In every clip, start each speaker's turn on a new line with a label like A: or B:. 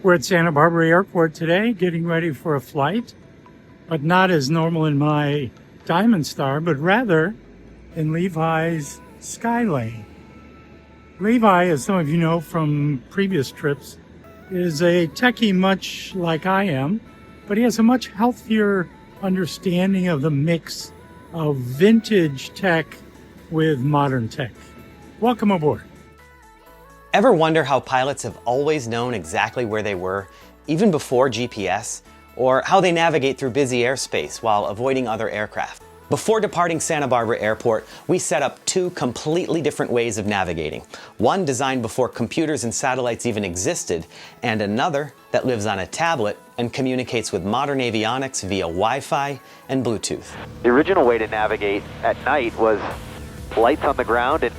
A: We're at Santa Barbara Airport today, getting ready for a flight, but not as normal in my Diamond Star, but rather in Levi's Skylane. Levi, as some of you know from previous trips, is a techie much like I am, but he has a much healthier understanding of the mix of vintage tech with modern tech. Welcome aboard.
B: Ever wonder how pilots have always known exactly where they were, even before GPS, or how they navigate through busy airspace while avoiding other aircraft? Before departing Santa Barbara Airport, we set up two completely different ways of navigating. One designed before computers and satellites even existed, and another that lives on a tablet and communicates with modern avionics via Wi-Fi and Bluetooth.
C: The original way to navigate at night was lights on the ground and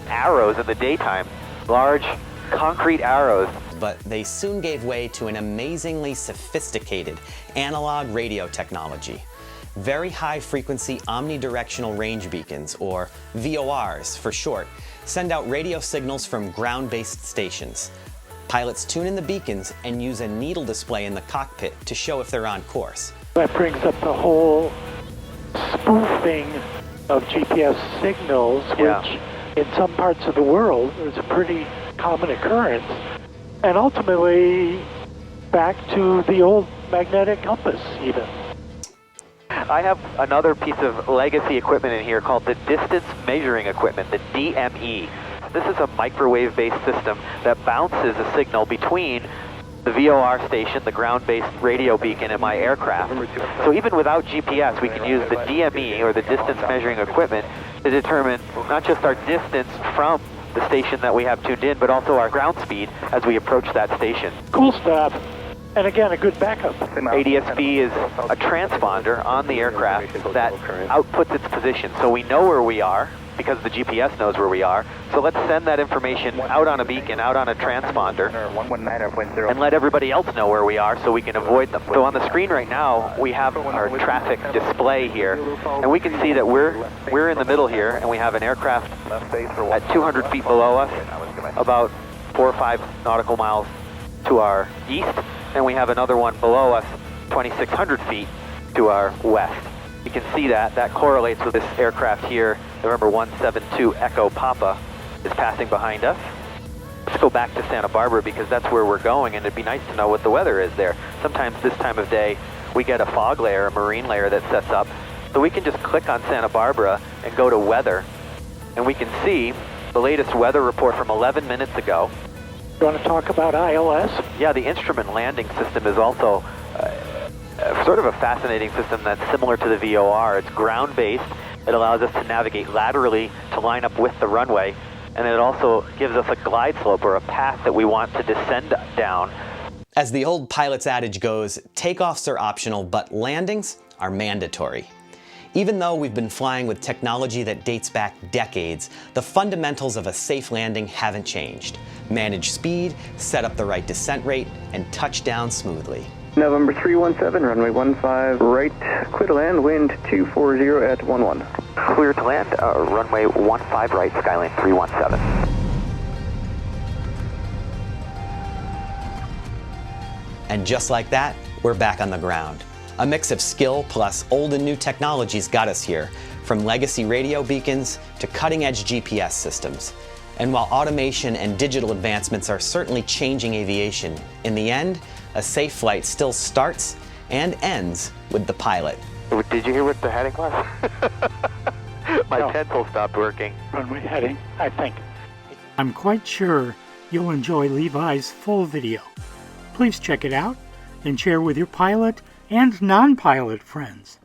C: arrows in the daytime. Large concrete arrows.
B: But they soon gave way to an amazingly sophisticated analog radio technology. Very high-frequency omnidirectional range beacons, or VORs for short, send out radio signals from ground-based stations. Pilots tune in the beacons and use a needle display in the cockpit to show if they're on course.
D: That brings up the whole spoofing of GPS signals, which in some parts of the world is a pretty common occurrence, and ultimately back to the old magnetic compass even.
C: I have another piece of legacy equipment in here called the distance measuring equipment, the DME. This is a microwave-based system that bounces a signal between the VOR station, the ground-based radio beacon, and my aircraft. So even without GPS, we can use the DME, or the distance measuring equipment, to determine not just our distance from the station that we have tuned in, but also our ground speed as we approach that station.
D: Cool stuff. And again, a good backup.
C: ADS-B is a transponder on the aircraft that outputs its position. So we know where we are because the GPS knows where we are. So let's send that information out on a beacon, out on a transponder, and let everybody else know where we are so we can avoid them. So on the screen right now, we have our traffic display here, and we can see that we're in the middle here, and we have an aircraft at 200 feet below us, about 4 or 5 nautical miles to our east, and we have another one below us, 2,600 feet to our west. You can see that correlates with this aircraft here. November 172 Echo Papa is passing behind us. Let's go back to Santa Barbara because that's where we're going, and it'd be nice to know what the weather is there. Sometimes this time of day, we get a fog layer, a marine layer that sets up, so we can just click on Santa Barbara and go to weather, and we can see the latest weather report from 11 minutes ago.
D: You want to talk about ILS?
C: Yeah, the instrument landing system is also sort of a fascinating system that's similar to the VOR. It's ground-based. It allows us to navigate laterally to line up with the runway, and it also gives us a glide slope or a path that we want to descend down.
B: As the old pilot's adage goes, takeoffs are optional, but landings are mandatory. Even though we've been flying with technology that dates back decades, the fundamentals of a safe landing haven't changed. Manage speed, set up the right descent rate, and touch down smoothly.
E: November 317, runway 15 right, clear to land, wind 240 at 11.
C: Clear to land, runway 15 right, Skyline 317.
B: And just like that, we're back on the ground. A mix of skill plus old and new technologies got us here, from legacy radio beacons to cutting-edge GPS systems. And while automation and digital advancements are certainly changing aviation, in the end, a safe flight still starts and ends with the pilot.
C: Did you hear what the heading was? My pencil stopped working.
D: Runway heading, I think.
A: I'm quite sure you'll enjoy Levi's full video. Please check it out and share with your pilot and non-pilot friends.